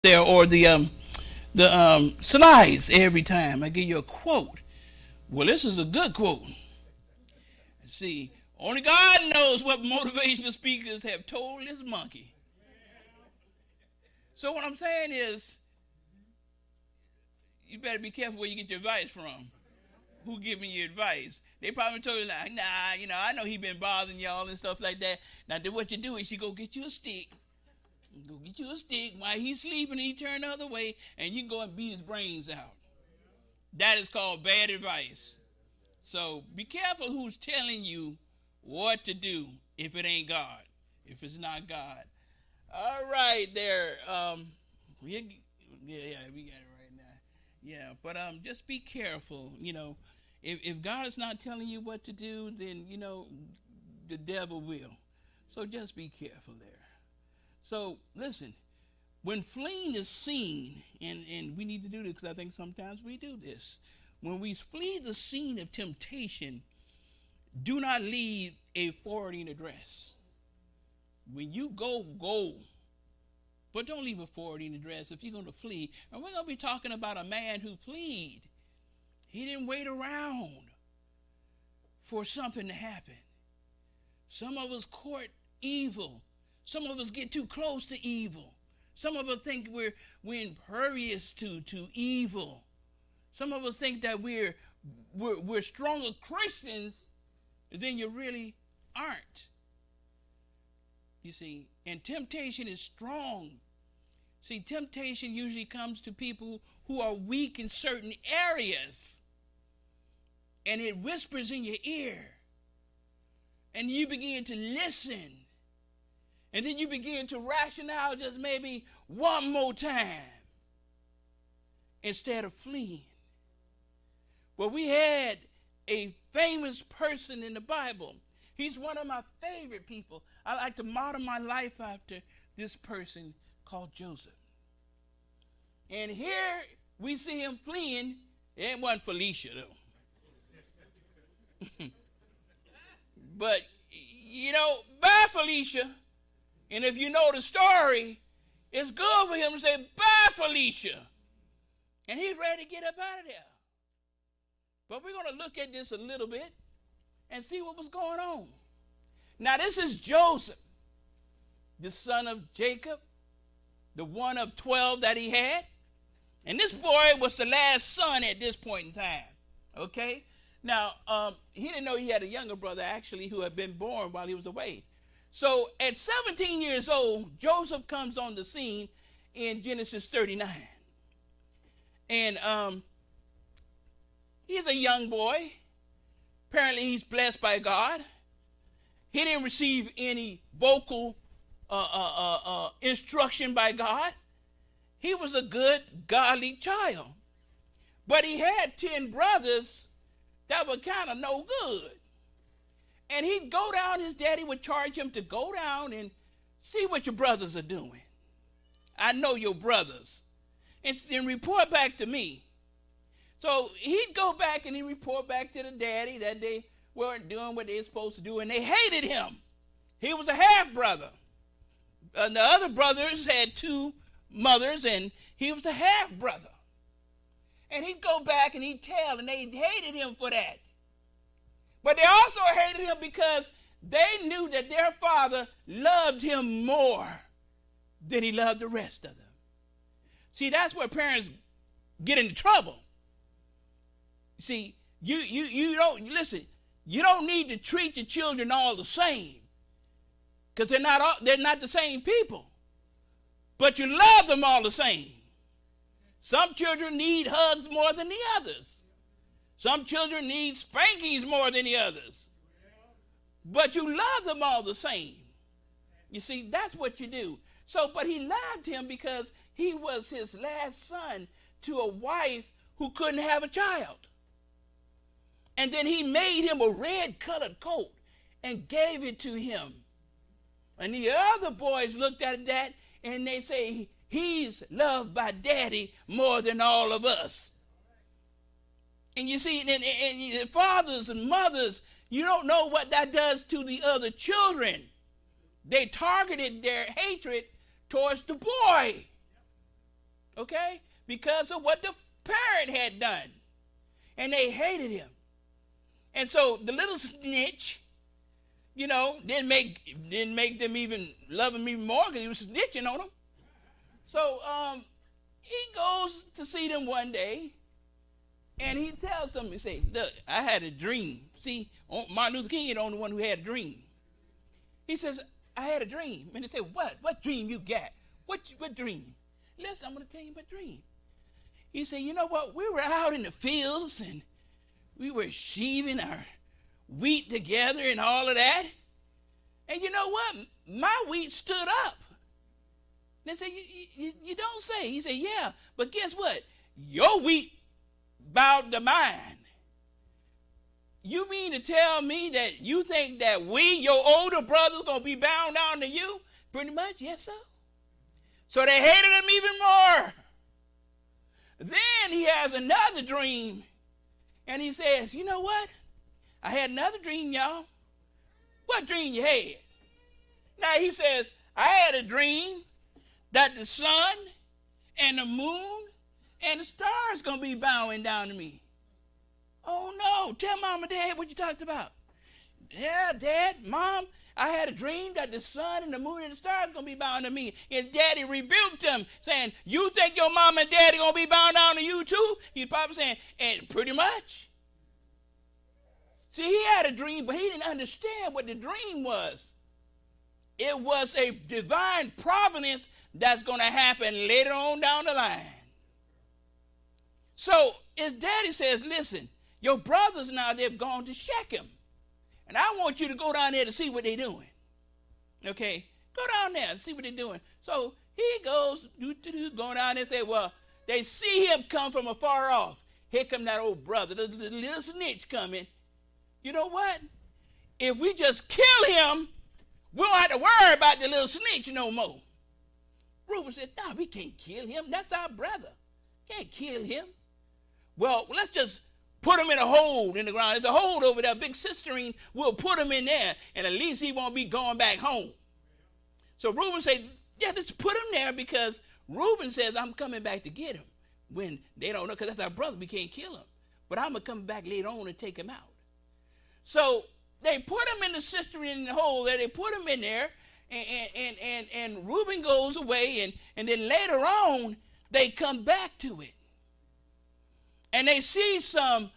there, or the slides every time. I give you a quote. Well, this is a good quote. See, only God knows what motivational speakers have told this monkey. So what I'm saying is, you better be careful where you get your advice from. Who giving you advice? They probably told you like, nah, I know he been bothering y'all and stuff like that. Now, then what you do is you go get you a stick. Go get you a stick while he's sleeping and he turn the other way, and you can go and beat his brains out. That is called bad advice. So be careful who's telling you what to do if it ain't God, if it's not God. All right, there. Yeah, we got it right now. Yeah, but just be careful. If God is not telling you what to do, then the devil will. So just be careful there. So listen, when fleeing is seen, and we need to do this because I think sometimes we do this. When we flee the scene of temptation, do not leave a forwarding address. When you go. But don't leave a forwarding address if you're going to flee. And we're going to be talking about a man who fled. He didn't wait around for something to happen. Some of us court evil. Some of us get too close to evil. Some of us think we're impervious to evil. Some of us think that we're stronger Christians than you really aren't. You see, and temptation is strong. See, temptation usually comes to people who are weak in certain areas. And it whispers in your ear. And you begin to listen. And then you begin to rationale just maybe one more time instead of fleeing. Well, we had a famous person in the Bible. He's one of my favorite people. I like to model my life after this person called Joseph. And here we see him fleeing. It wasn't Felicia, though. But, bye, Felicia. And if you know the story, it's good for him to say, bye, Felicia. And he's ready to get up out of there. But we're going to look at this a little bit and see what was going on. Now, this is Joseph, the son of Jacob, the one of 12 that he had. And this boy was the last son at this point in time. Okay? Now, he didn't know he had a younger brother, actually, who had been born while he was away. So, at 17 years old, Joseph comes on the scene in Genesis 39. And he's a young boy. Apparently, he's blessed by God. He didn't receive any vocal instruction by God. He was a good, godly child. But he had 10 brothers that were kind of no good. And he'd go down, his daddy would charge him to go down and see what your brothers are doing. I know your brothers. And report back to me. So he'd go back and he'd report back to the daddy that they weren't doing what they were supposed to do, and they hated him. He was a half-brother. The other brothers had 2 mothers, and he was a half-brother. And he'd go back and he'd tell, and they hated him for that. But they also hated him because they knew that their father loved him more than he loved the rest of them. See, that's where parents get into trouble. See, you don't listen. You don't need to treat your children all the same, because they're not the same people. But you love them all the same. Some children need hugs more than the others. Some children need spankings more than the others. But you love them all the same. You see, that's what you do. So, but he loved him because he was his last son to a wife who couldn't have a child. And then he made him a red-colored coat and gave it to him. And the other boys looked at that and they say, he's loved by daddy more than all of us. And you see, and fathers and mothers, you don't know what that does to the other children. They targeted their hatred towards the boy. okay, because of what the parent had done. And they hated him. And so the little snitch, didn't make them even love him even more because he was snitching on them. So he goes to see them one day, and he tells them, he say, look, I had a dream. See, Martin Luther King is the only one who had a dream. He says, I had a dream. And they say, what? What dream you got? What dream? Listen, I'm going to tell you my dream. He said, you know what? We were out in the fields, and we were sheaving our wheat together and all of that. And you know what? My wheat stood up. They said, you don't say. He said, yeah, but guess what? Your wheat bowed to mine. You mean to tell me that you think that we, your older brothers, going to be bound down to you? Pretty much, yes, sir. So they hated him even more. Then he has another dream. And he says, you know what? I had another dream, y'all. What dream you had? Now he says, I had a dream that the sun and the moon and the stars going to be bowing down to me. Oh, no. Tell Mom and Dad what you talked about. Yeah, Dad, Mom, I had a dream that the sun and the moon and the stars are going to be bowing to me. And Daddy rebuked him, saying, you think your mom and daddy going to be bowing down to you too? He's probably saying, and pretty much. See, he had a dream, but he didn't understand what the dream was. It was a divine providence that's going to happen later on down the line. So his daddy says, listen, your brothers now, they've gone to Shechem. And I want you to go down there to see what they're doing. Okay? Go down there and see what they're doing. So he goes, going down there and say, well, they see him come from afar off. Here come that old brother, the little snitch coming. You know what? If we just kill him, we don't have to worry about the little snitch no more. Reuben said, no, we can't kill him. That's our brother. Can't kill him. Well, let's just put him in a hole in the ground. There's a hole over there, a big cistern. We'll put him in there, and at least he won't be going back home. So Reuben said, yeah, just put him there, because Reuben says, I'm coming back to get him. When they don't know, because that's our brother, we can't kill him. But I'm going to come back later on and take him out. So they put him in the cistern in the hole there. They put him in there, and Reuben goes away, and then later on, they come back to it. And they see some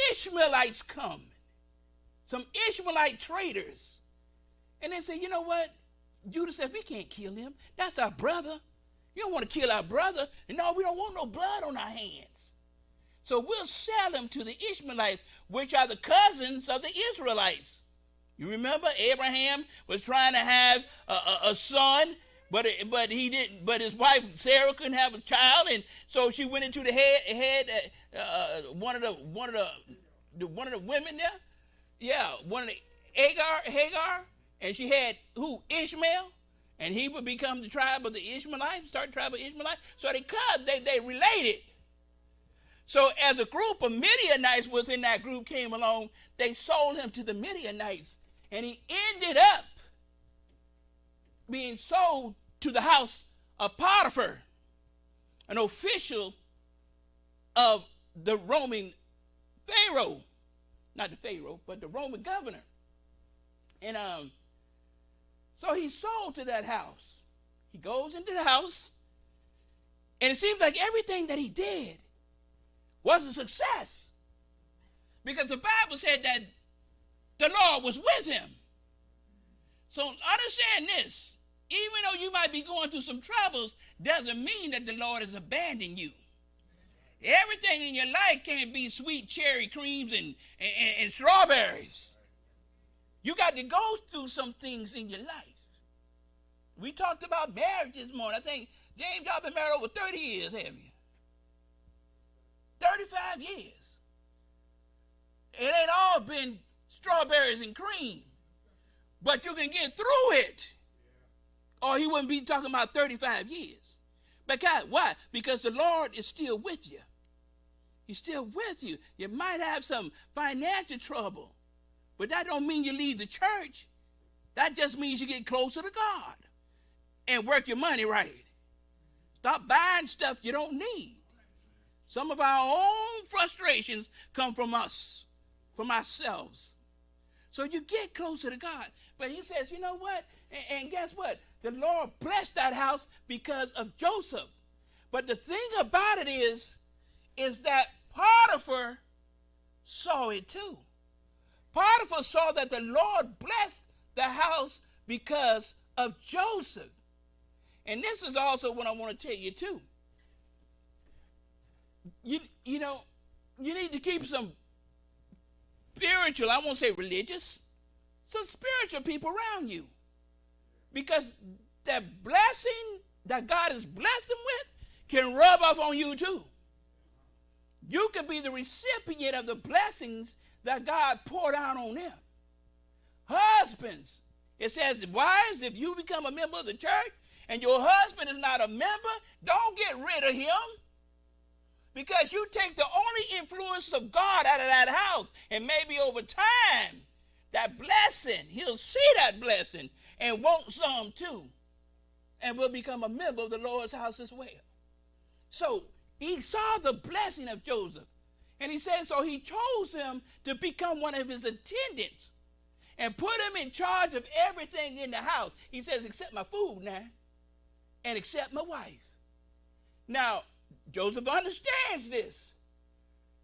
Ishmaelites come, some Ishmaelite traders. And they say, you know what? Judah said, we can't kill him. That's our brother. You don't want to kill our brother. And no, we don't want no blood on our hands. So we'll sell him to the Ishmaelites, which are the cousins of the Israelites. You remember Abraham was trying to have a son, but he didn't. But his wife Sarah couldn't have a child, and so she went into the one of the women there. Yeah, one of the Hagar, and she had who? Ishmael, and he would become the tribe of the Ishmaelites, start the tribe of Ishmaelites. So they related. So as a group of Midianites within that group came along, they sold him to the Midianites, and he ended up being sold to the house of Potiphar, an official of the Roman Pharaoh, not the Pharaoh, but the Roman governor. And so he's sold to that house. He goes into the house, and it seems like everything that he did was a success, because the Bible said that the Lord was with him. So understand this. Even though you might be going through some troubles, doesn't mean that the Lord has abandoned you. Everything in your life can't be sweet cherry creams and strawberries. You got to go through some things in your life. We talked about marriage this morning. I think, James, y'all been married over 30 years, haven't you? 35 years. It ain't all been strawberries and cream, but you can get through it, or he wouldn't be talking about 35 years. Because why? Because the Lord is still with you. He's still with you. You might have some financial trouble, but that don't mean you leave the church. That just means you get closer to God and work your money right. Stop buying stuff you don't need. Some of our own frustrations come from us, from ourselves. So you get closer to God. But he says, you know what? And guess what? The Lord blessed that house because of Joseph. But the thing about it is that Potiphar saw it too. Potiphar saw that the Lord blessed the house because of Joseph. And this is also what I want to tell you too. You know, you need to keep some spiritual, I won't say religious, some spiritual people around you. Because that blessing that God has blessed them with can rub off on you too. You can be the recipient of the blessings that God poured out on them. Husbands, it says, wives, if you become a member of the church and your husband is not a member, don't get rid of him. Because you take the only influence of God out of that house. And maybe over time, that blessing, he'll see that blessing and want some too. And will become a member of the Lord's house as well. So he saw the blessing of Joseph. And he said, so he chose him to become one of his attendants and put him in charge of everything in the house. He says, except my food now, and except my wife. Now, Joseph understands this.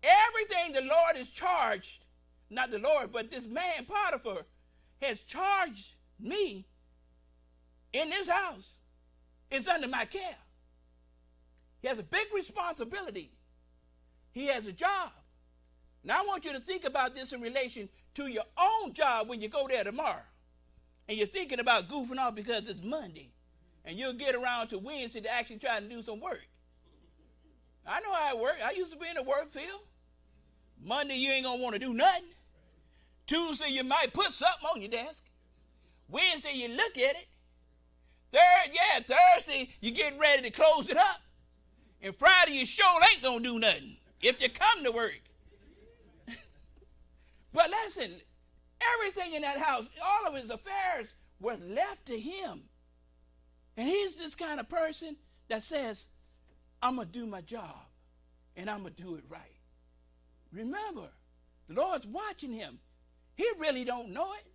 Everything the Lord is charged, not the Lord, but this man Potiphar has charged me in this house is under my care. He has a big responsibility. He has a job. Now I want you to think about this in relation to your own job when you go there tomorrow. And you're thinking about goofing off because it's Monday. And you'll get around to Wednesday to actually try to do some work. I know how it works. I used to be in the work field. Monday, you ain't going to want to do nothing. Tuesday, you might put something on your desk. Wednesday, you look at it. Thursday, you get ready to close it up. And Friday, you sure ain't going to do nothing if you come to work. But listen, everything in that house, all of his affairs were left to him. And he's this kind of person that says, I'm going to do my job, and I'm going to do it right. Remember, the Lord's watching him. He really don't know it,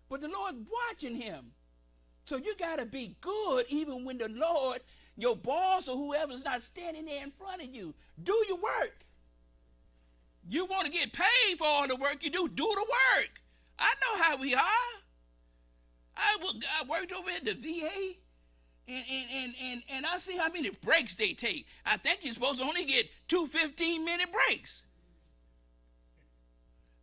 but the Lord's watching him. So you got to be good even when the Lord, your boss or whoever's not standing there in front of you. Do your work. You want to get paid for all the work you do, do the work. I know how we are. I worked over at the VA. And I see how many breaks they take. I think you're supposed to only get 2 15-minute breaks.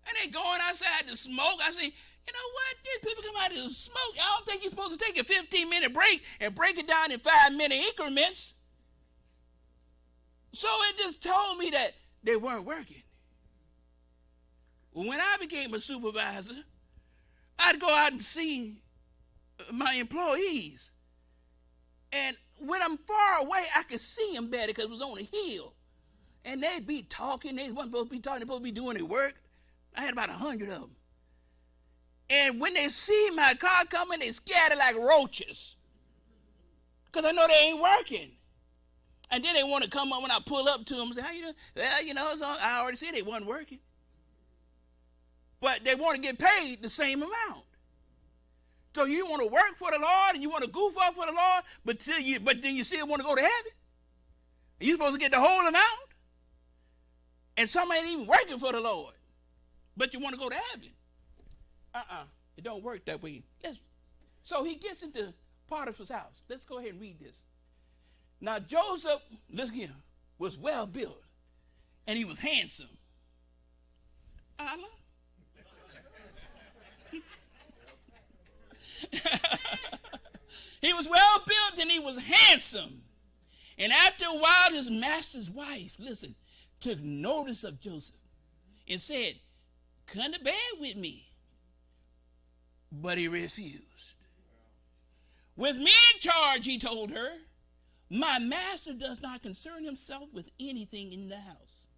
And they going outside to smoke. I say, you know what? These people come out here to smoke. I don't think you're supposed to take a 15-minute break and break it down in 5-minute increments. So it just told me that they weren't working. When I became a supervisor, I'd go out and see my employees. And when I'm far away, I could see them better because it was on a hill. And they'd be talking. They weren't supposed to be talking. They're supposed to be doing their work. I had about 100 of them. And when they see my car coming, they scatter like roaches. Because I know they ain't working. And then they want to come up when I pull up to them and say, how you doing? Well, you know, I already said they wasn't working. But they want to get paid the same amount. So you want to work for the Lord and you want to goof off for the Lord, but then you still want to go to heaven? You're supposed to get the whole amount? And some ain't even working for the Lord, but you want to go to heaven. It don't work that way. So he gets into Potiphar's house. Let's go ahead and read this. Now Joseph, look here, was well built, and he was handsome. He was well built and he was handsome. And after a while, his master's wife, listen, took notice of Joseph and said, come to bed with me. But he refused. With me in charge, he told her, my master does not concern himself with anything in the house.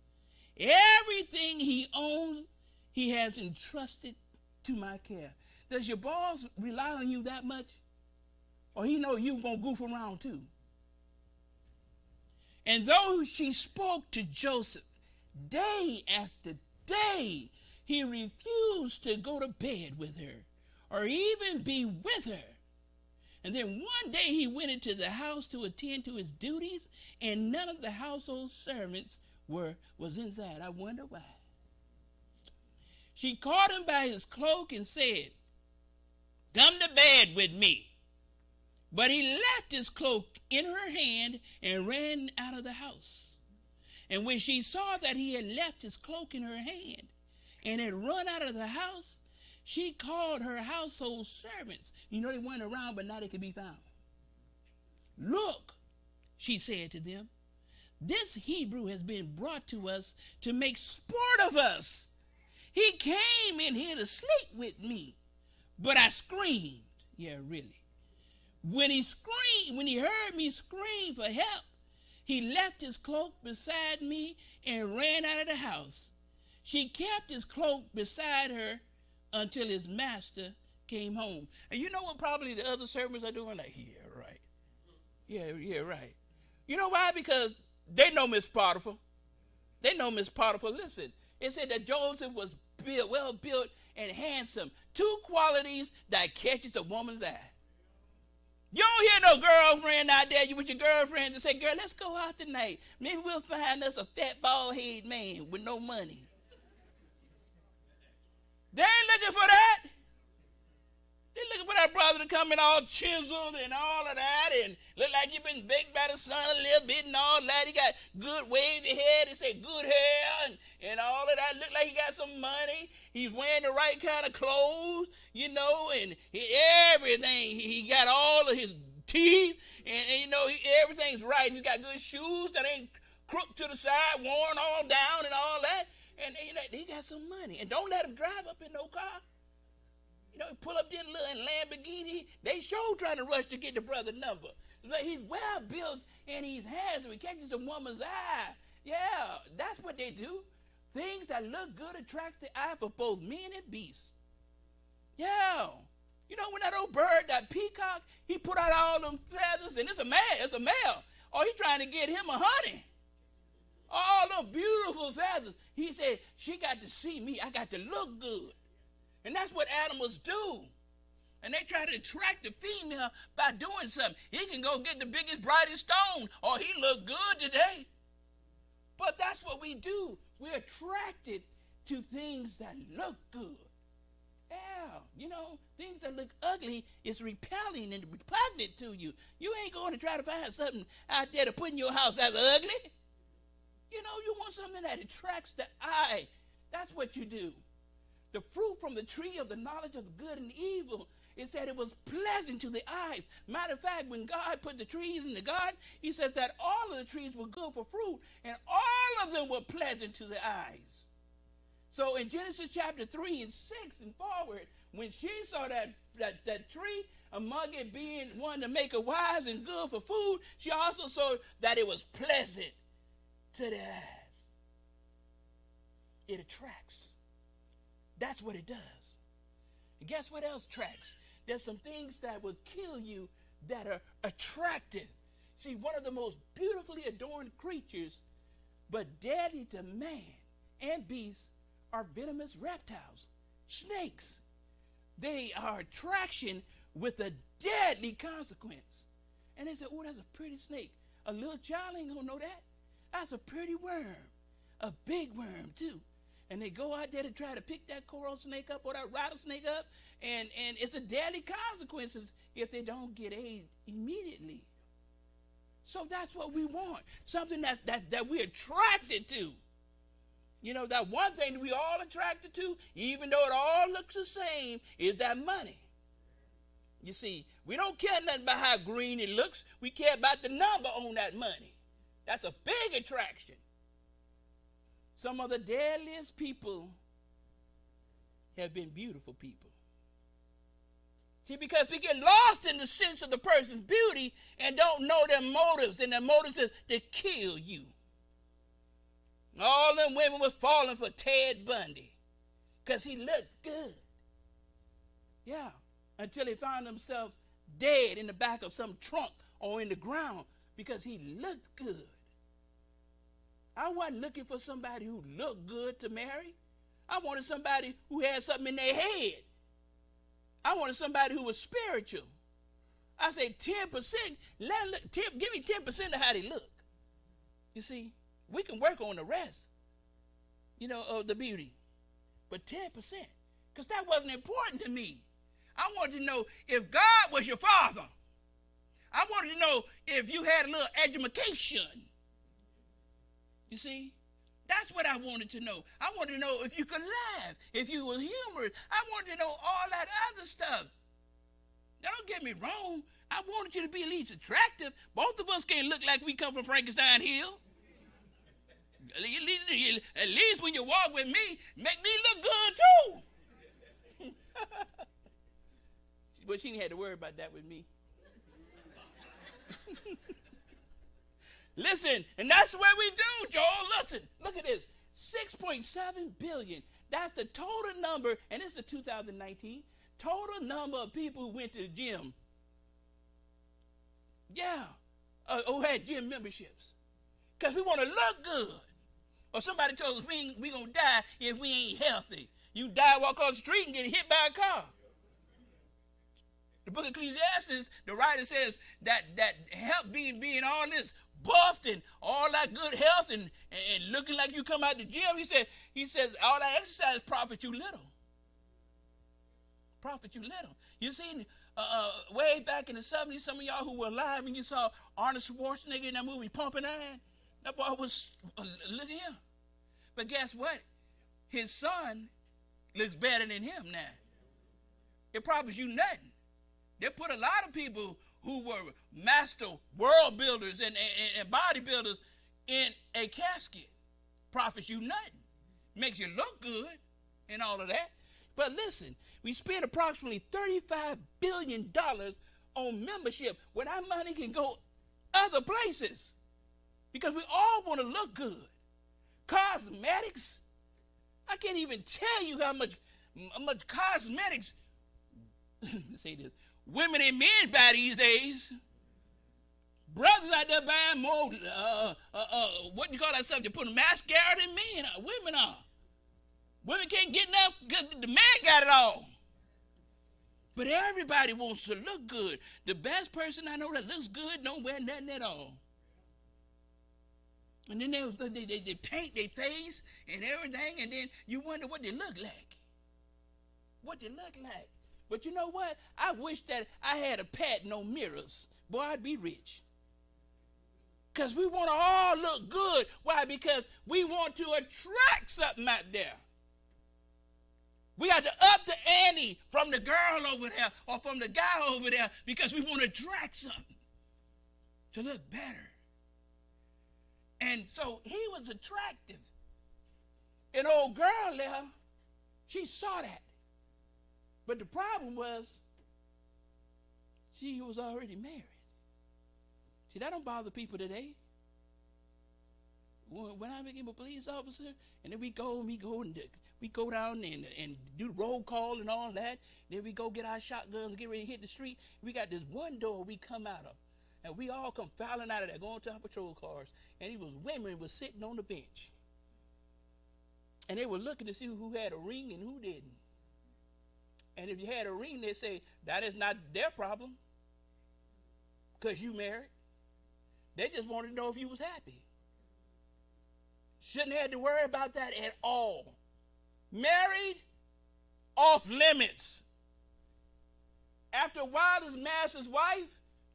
Everything he owns, he has entrusted to my care. Does your boss rely on you that much? Or he know you going to goof around too? And though she spoke to Joseph day after day, he refused to go to bed with her or even be with her. And then one day he went into the house to attend to his duties, and none of the household servants was inside. I wonder why. She caught him by his cloak and said, "Come to bed with me." But he left his cloak in her hand and ran out of the house. And when she saw that he had left his cloak in her hand and had run out of the house, she called her household servants. You know, they went around, but now they could be found. "Look," she said to them, "this Hebrew has been brought to us to make sport of us. He came in here to sleep with me, but I screamed." Yeah, really. When he heard me scream for help, he left his cloak beside me and ran out of the house. She kept his cloak beside her until his master came home. And you know what probably the other servants are doing? Like, yeah, right. Yeah, right. You know why? Because they know Miss Potiphar. They know Miss Potiphar. Listen, it said that Joseph was well built and handsome. Two qualities that catches a woman's eye. You don't hear no girlfriend out there with your girlfriend to say, "Girl, let's go out tonight. Maybe we'll find us a fat, bald-headed man with no money." They ain't looking for that. They're looking for that brother to come in all chiseled and all of that and look like you've been baked by the sun a little bit and all that. He got good wavy hair. They say good hair and all of that. Look like he got some money. He's wearing the right kind of clothes, you know, and everything. He got all of his teeth and you know, everything's right. He's got good shoes that ain't crooked to the side, worn all down and all that. And you know, he got some money. And don't let him drive up in no car. You know, pull up in little Lamborghini. They sure trying to rush to get the brother number. Like, he's well built and he's handsome. He catches a woman's eye. Yeah, that's what they do. Things that look good attract the eye for both men and beasts. Yeah. You know, when that old bird, that peacock, he put out all them feathers, and it's a male. Oh, he trying to get him a honey. All them beautiful feathers. He said, she got to see me. I got to look good. And that's what animals do. And they try to attract the female by doing something. He can go get the biggest, brightest stone. Oh, he look good today. But that's what we do. We're attracted to things that look good. Yeah, you know, things that look ugly is repelling and repugnant to you. You ain't going to try to find something out there to put in your house that's ugly. You know, you want something that attracts the eye. That's what you do. The fruit from the tree of the knowledge of good and evil, it said it was pleasant to the eyes. Matter of fact, when God put the trees in the garden, he says that all of the trees were good for fruit, and all of them were pleasant to the eyes. So in Genesis chapter 3 and 6 and forward, when she saw that tree, among it being one to make her wise and good for food, she also saw that it was pleasant to the eyes. It attracts. That's what it does. And guess what else attracts? There's some things that will kill you that are attractive. See, one of the most beautifully adorned creatures, but deadly to man and beasts, are venomous reptiles, snakes. They are attraction with a deadly consequence. And they say, "Oh, that's a pretty snake." A little child ain't gonna know that. That's a pretty worm, a big worm too. And they go out there to try to pick that coral snake up or that rattlesnake up, and it's a deadly consequences if they don't get aid immediately. So that's what we want, something that we're attracted to. You know, that one thing that we all attracted to, even though it all looks the same, is that money. You see, we don't care nothing about how green it looks. We care about the number on that money. That's a big attraction. Some of the deadliest people have been beautiful people. See, because we get lost in the sense of the person's beauty and don't know their motives, and their motives is to kill you. All them women was falling for Ted Bundy because he looked good. Yeah, until they found themselves dead in the back of some trunk or in the ground because he looked good. wasn't looking for somebody who looked good to marry. I wanted somebody who had something in their head. I wanted somebody who was spiritual. I say 10%, give me 10% of how they look. You see, we can work on the rest, of the beauty. But 10%, because that wasn't important to me. I wanted to know if God was your father. I wanted to know if you had a little education. You see, that's what I wanted to know. I wanted to know if you could laugh, if you were humorous. I wanted to know all that other stuff. Now, don't get me wrong. I wanted you to be at least attractive. Both of us can't look like we come from Frankenstein Hill. At least when you walk with me, make me look good too. But she didn't have to worry about that with me. Listen, and that's what we do, Joel. Listen, look at this. 6.7 billion. That's the total number, and this is 2019, total number of people who went to the gym. Yeah, who had gym memberships. Because we want to look good. Or somebody told us we going to die if we ain't healthy. You die, walk across the street, and get hit by a car. The book of Ecclesiastes, the writer says that health being all this buffed and all that good health and looking like you come out the gym, he says all that exercise profit you little. Profit you little. You seen way back in the 70s, some of y'all who were alive and you saw Arnold Schwarzenegger in that movie Pumping Iron, that boy was, look at him. But guess what? His son looks better than him now. It profits you nothing. They put a lot of people who were master world builders and bodybuilders in a casket. Profits you nothing. Makes you look good and all of that. But listen, we spend approximately $35 billion on membership when our money can go other places. Because we all want to look good. Cosmetics, I can't even tell you how much cosmetics, let's say this, women and men buy these days. Brothers out there buying more, what do you call that stuff? They put mascara than men, women are. Women can't get enough because the man got it all. But everybody wants to look good. The best person I know that looks good don't wear nothing at all. And then they paint their face and everything, and then you wonder what they look like. What they look like. But you know what? I wish that I had a patent no mirrors. Boy, I'd be rich. Because we want to all look good. Why? Because we want to attract something out there. We got to up the ante from the girl over there or from the guy over there because we want to attract something to look better. And so he was attractive. An old girl there, she saw that. But the problem was she was already married. See, that don't bother people today. When I became a police officer, and then we go down and do the roll call and all that. Then we go get our shotguns and get ready to hit the street. We got this one door we come out of. And we all come filing out of there, going to our patrol cars. And women were sitting on the bench. And they were looking to see who had a ring and who didn't. And if you had a ring, they say, that is not their problem. Because you married. They just wanted to know if you was happy. Shouldn't have to worry about that at all. Married, off limits. After a while, his master's wife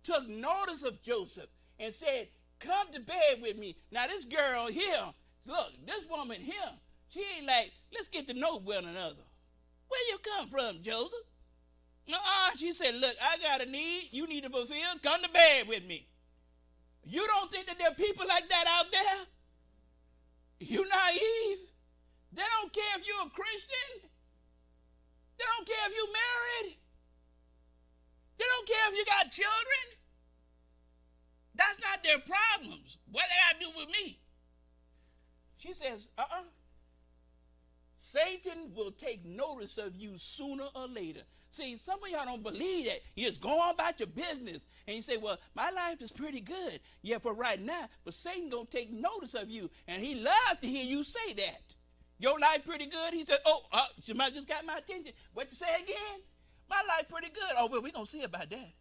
took notice of Joseph and said, come to bed with me. Now this girl here, look, this woman here, she ain't like, let's get to know one another. Where you come from, Joseph? She said, look, I got a need you need to fulfill. Come to bed with me. You don't think that there are people like that out there? You naive? They don't care if you're a Christian. They don't care if you're married. They don't care if you got children. That's not their problems. What they got to do with me? She says, Satan will take notice of you sooner or later. See, some of y'all don't believe that. You just go on about your business. And you say, well, my life is pretty good. Yeah, for right now. But Satan going to take notice of you. And he loves to hear you say that. Your life pretty good? He said, somebody just got my attention. What you say again? My life pretty good. Oh, well, we're going to see about that.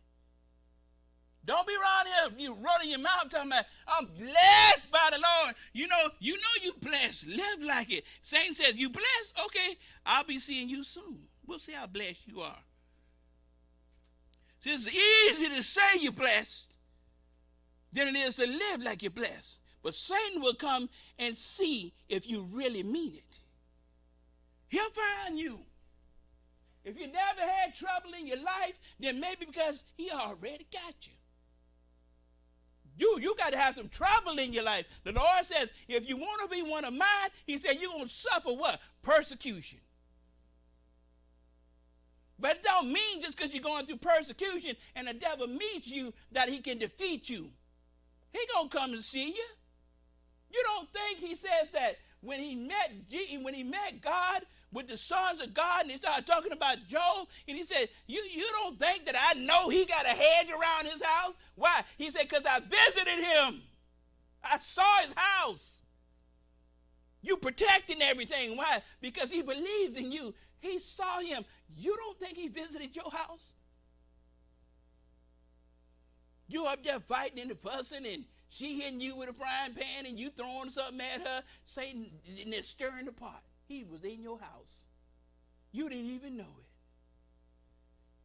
Don't be around here, you running your mouth talking about, I'm blessed by the Lord. You know you blessed. Live like it. Satan says, you blessed? Okay, I'll be seeing you soon. We'll see how blessed you are. See, it's easy to say you're blessed than it is to live like you're blessed. But Satan will come and see if you really mean it. He'll find you. If you never had trouble in your life, then maybe because he already got you. You got to have some trouble in your life. The Lord says, if you want to be one of mine, he said, you're going to suffer what? Persecution. But it don't mean just because you're going through persecution and the devil meets you that he can defeat you. He going to come and see you. You don't think he says that when he met God with the sons of God and he started talking about Job and he said, you don't think that I know he got a hedge around his house? Why? He said, because I visited him. I saw his house. You protecting everything. Why? Because he believes in you. He saw him. You don't think he visited your house? You up there fighting and fussing and she hitting you with a frying pan and you throwing something at her, Satan, and they're stirring the pot. He was in your house. You didn't even know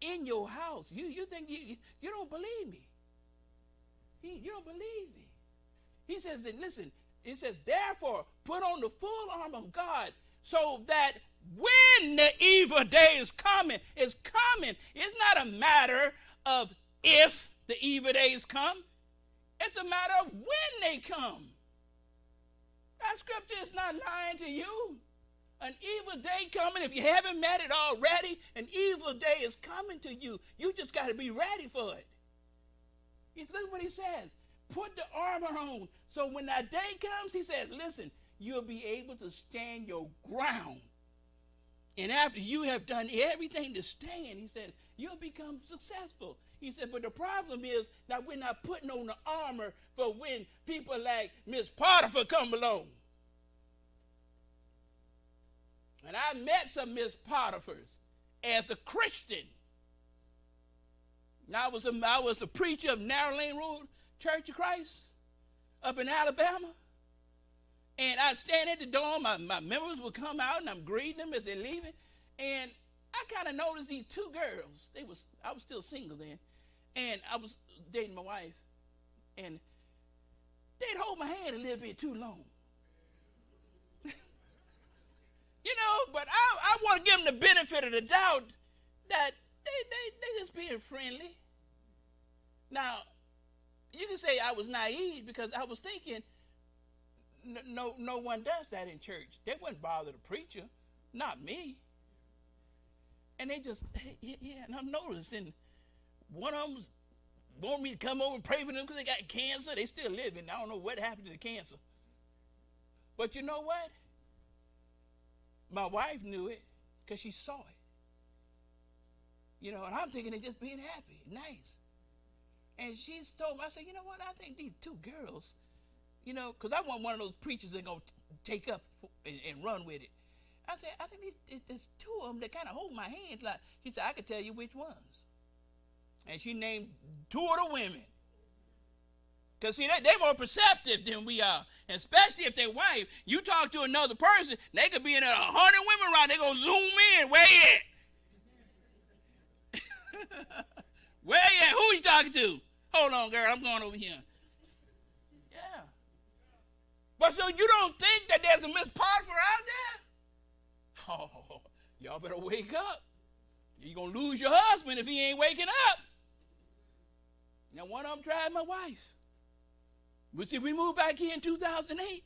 it. In your house. You think you don't believe me. You don't believe me. He says, and listen, it says, therefore, put on the full armor of God so that when the evil day is coming, it's coming. It's not a matter of if the evil days come. It's a matter of when they come. That scripture is not lying to you. An evil day coming. If you haven't met it already, an evil day is coming to you. You just got to be ready for it. Look what he says. Put the armor on. So when that day comes, he says, listen, you'll be able to stand your ground. And after you have done everything to stand, he said, you'll become successful. He said, but the problem is that we're not putting on the armor for when people like Miss Potiphar come along. And I met some Miss Potiphars as a Christian. Now I was a preacher of Narrow Lane Road Church of Christ up in Alabama. And I'd stand at the door, my members would come out, and I'm greeting them as they're leaving. And I kind of noticed these two girls. I was still single then. And I was dating my wife. And they'd hold my hand a little bit too long. But I want to give them the benefit of the doubt that they just being friendly. Now, you can say I was naive because I was thinking, no one does that in church. They wouldn't bother the preacher, not me. And they just, yeah, and I'm noticing one of them want me to come over and pray for them because they got cancer. They still living. I don't know what happened to the cancer. But you know what? My wife knew it because she saw it. And I'm thinking they're just being happy, nice. And she told me, I said, you know what? I think these two girls, because I want one of those preachers that going to take up and run with it. I said, I think there's two of them that kind of hold my hands. Like, she said, I could tell you which ones. And she named two of the women. Because, see, they're more perceptive than we are. And especially if they're white. You talk to another person, they could be in 100 women around. They're going to zoom in. Where you at? Where you at? Who you talking to? Hold on, girl. I'm going over here. Yeah. But so you don't think that there's a Miss Potiphar out there? Oh, y'all better wake up. You're going to lose your husband if he ain't waking up. Now, one of them tried my wife. But see, we moved back here in 2008.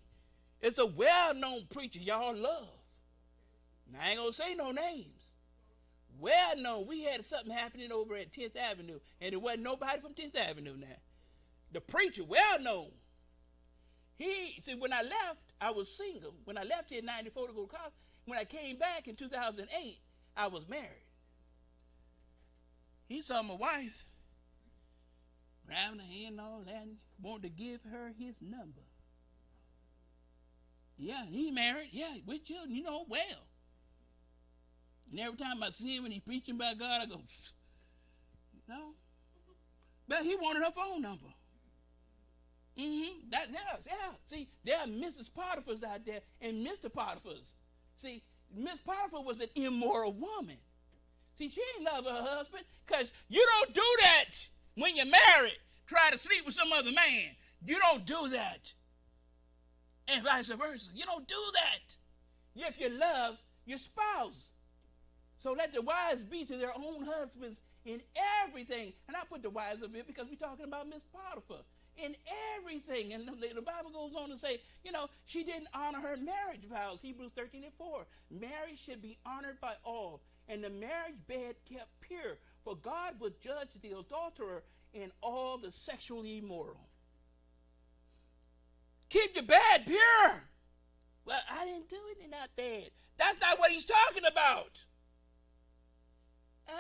It's a well-known preacher y'all love. Now, I ain't going to say no names. Well-known. We had something happening over at 10th Avenue, and there wasn't nobody from 10th Avenue now. The preacher, well-known. See, when I left, I was single. When I left here in 94 to go to college, when I came back in 2008, I was married. He saw my wife, grabbing her hand and all that, and wanted to give her his number. Yeah, he married. Yeah, with children, well. And every time I see him when he's preaching about God, I go, no. But he wanted her phone number. Yeah. See, there are Mrs. Potiphar's out there and Mr. Potiphar's. See, Miss Potiphar was an immoral woman. See, she didn't love her husband because you don't do that when you're married. Try to sleep with some other man. You don't do that. And vice versa. You don't do that if you love your spouse. So let the wives be to their own husbands in everything. And I put the wives up here because we're talking about Miss Potiphar. In everything. And the Bible goes on to say, she didn't honor her marriage vows. Hebrews 13:4. Marriage should be honored by all, and the marriage bed kept pure, for God would judge the adulterer and all the sexually immoral. Keep your bed pure. Well, I didn't do anything not bad. That's not what he's talking about.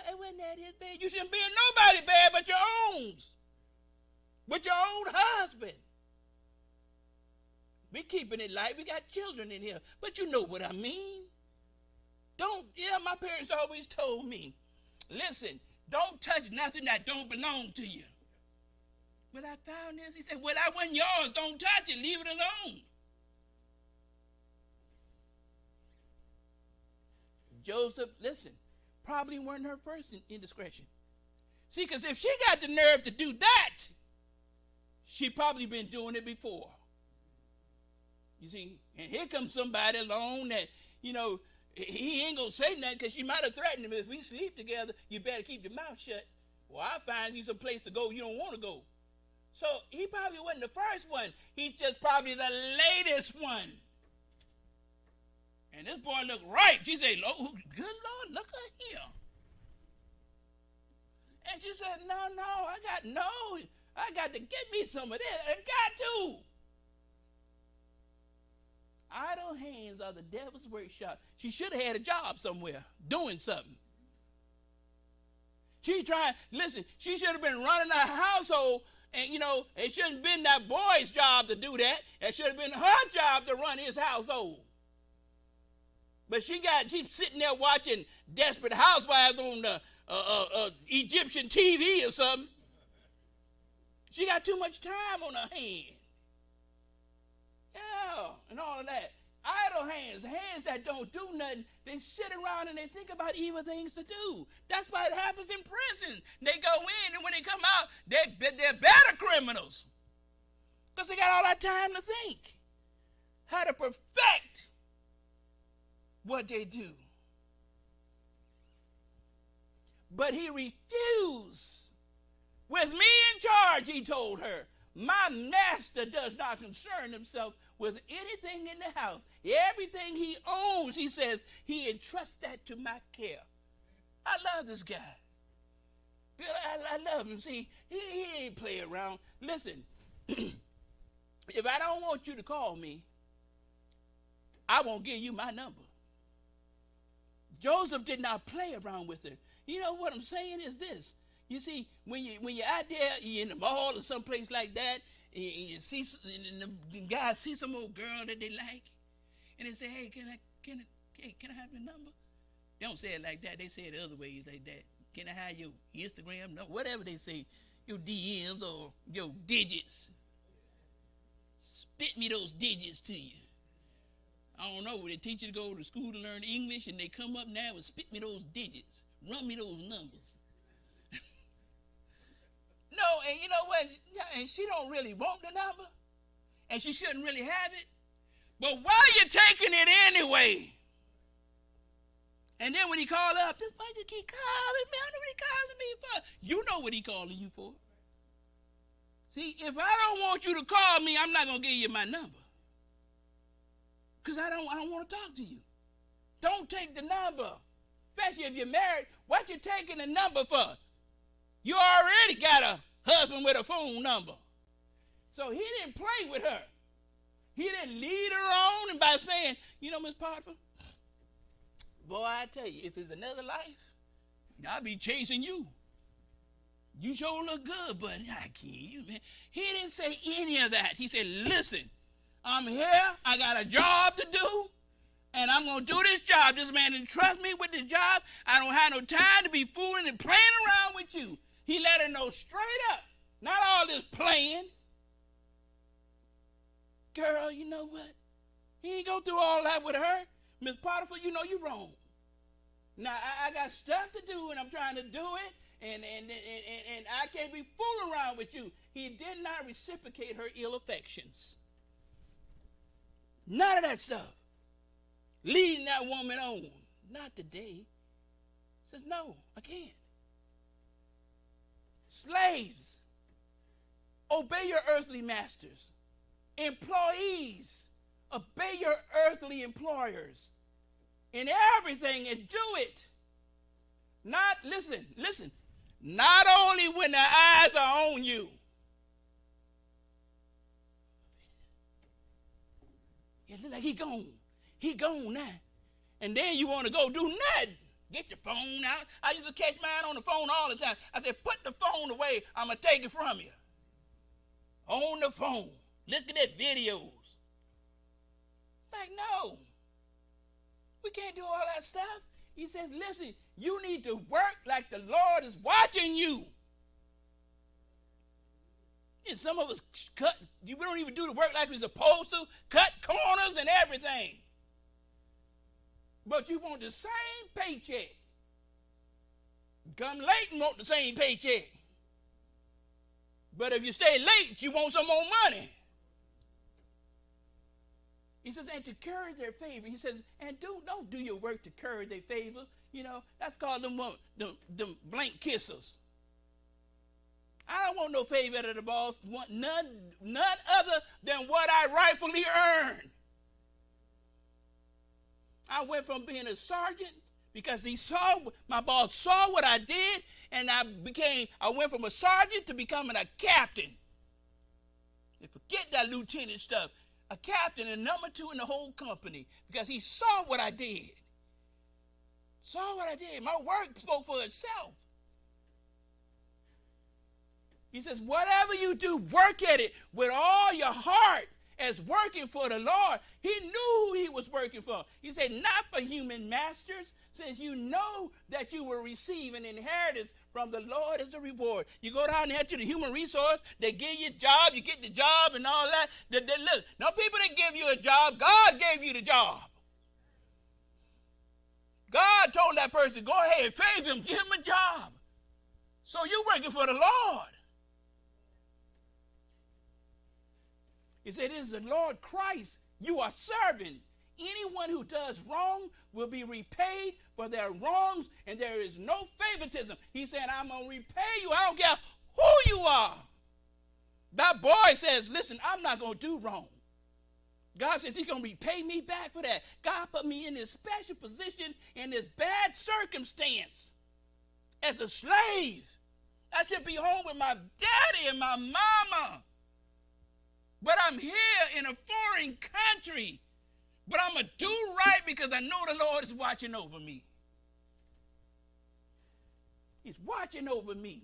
It wasn't that his bed. You shouldn't be in nobody's bed but your own. With your own husband. We keeping it light. We got children in here. But you know what I mean. My parents always told me, listen, don't touch nothing that don't belong to you. But I found this. He said, well, that wasn't yours. Don't touch it. Leave it alone. Joseph, listen, probably weren't her first indiscretion. See, because if she got the nerve to do that, she probably been doing it before. You see, and here comes somebody along that, he ain't going to say nothing because she might have threatened him. If we sleep together, you better keep your mouth shut. Well, I find you some place to go you don't want to go. So he probably wasn't the first one. He's just probably the latest one. And this boy looked right. She said, oh, good Lord, look at him. And she said, no, I got to get me some of this. I got to. Idle hands are the devil's workshop. She should have had a job somewhere, doing something. She should have been running a household, and, it shouldn't have been that boy's job to do that. It should have been her job to run his household. But she's sitting there watching Desperate Housewives on the Egyptian TV or something. She got too much time on her hands. Yeah, and all of that. Idle hands that don't do nothing, they sit around and they think about evil things to do. That's why it happens in prison. They go in, and when they come out, they're better criminals. Because they got all that time to think how to perfect what they do. But he refused. With me in charge, he told her, my master does not concern himself with anything in the house. Everything he owns, he says, he entrusts that to my care. I love this guy. I love him. See, he ain't play around. Listen, if I don't want you to call me, I won't give you my number. Joseph did not play around with her. You know what I'm saying is this. You see, when you're out there, you're in the mall or someplace like that, and you see, and the guys see some old girl that they like, and they say, hey, can I have your number? They don't say it like that. They say it other ways like that. Can I have your Instagram? No, whatever they say, your DMs or your digits. Spit me those digits to you. I don't know, they teach you to go to school to learn English, and they come up now and spit me those digits. Run me those numbers. No, and you know what? And she don't really want the number, and she shouldn't really have it. But why are you taking it anyway? And then when he called up, this boy just keep calling me. I know what he calling me for. You know what he calling you for. See, if I don't want you to call me, I'm not gonna give you my number, because I don't want to talk to you. Don't take the number, especially if you're married. What you taking the number for? You already got a husband with a phone number. So he didn't play with her. He didn't lead her on and by saying, Miss Potiphar, boy, I tell you, if it's another life, I'll be chasing you. You sure look good, but I can't. You, man. He didn't say any of that. He said, listen, I'm here. I got a job to do, and I'm going to do this job. This man didn't trust me with this job. I don't have no time to be fooling and playing around with you. He let her know straight up. Not all this playing. Girl, you know what? He ain't go through all that with her. Miss Potiphar, you know you're wrong. Now, I got stuff to do, and I'm trying to do it. And I can't be fooling around with you. He did not reciprocate her ill affections. None of that stuff. Leading that woman on. Not today. Says, no, I can't. Slaves, obey your earthly masters. Employees, obey your earthly employers. In everything, and do it. Not, listen, not only when the eyes are on you. It look like he gone. He gone now. And then you want to go do nothing. Get your phone out. I used to catch mine on the phone all the time. I said, put the phone away. I'm going to take it from you. On the phone. Looking at videos. Like, no. We can't do all that stuff. He says, listen, you need to work like the Lord is watching you. And some of us we don't even do the work like we're supposed to, cut corners and everything. But you want the same paycheck. Come late and want the same paycheck. But if you stay late, you want some more money. He says, and to curry their favor. He says, and don't do your work to curry their favor. You know, that's called them blank kissers. I don't want no favor out of the boss. None other than what I rightfully earned. I went from being a sergeant because my boss saw what I did, and I went from a sergeant to becoming a captain. And forget that lieutenant stuff. A captain and number 2 in the whole company because he saw what I did. Saw what I did. My work spoke for itself. He says, whatever you do, work at it with all your heart as working for the Lord. He knew who he was working for. He said, not for human masters, since you know that you will receive an inheritance from the Lord as a reward. You go down there to the human resource, they give you a job, you get the job and all that. Look, no people that give you a job, God gave you the job. God told that person, go ahead, favor him, give him a job. So you're working for the Lord. He said, it is the Lord Christ you are serving. Anyone who does wrong will be repaid for their wrongs, and there is no favoritism. He said, I'm going to repay you. I don't care who you are. That boy says, listen, I'm not going to do wrong. God says he's going to repay me back for that. God put me in this special position in this bad circumstance as a slave. I should be home with my daddy and my mama. But I'm here in a foreign country. But I'm going to do right because I know the Lord is watching over me. He's watching over me.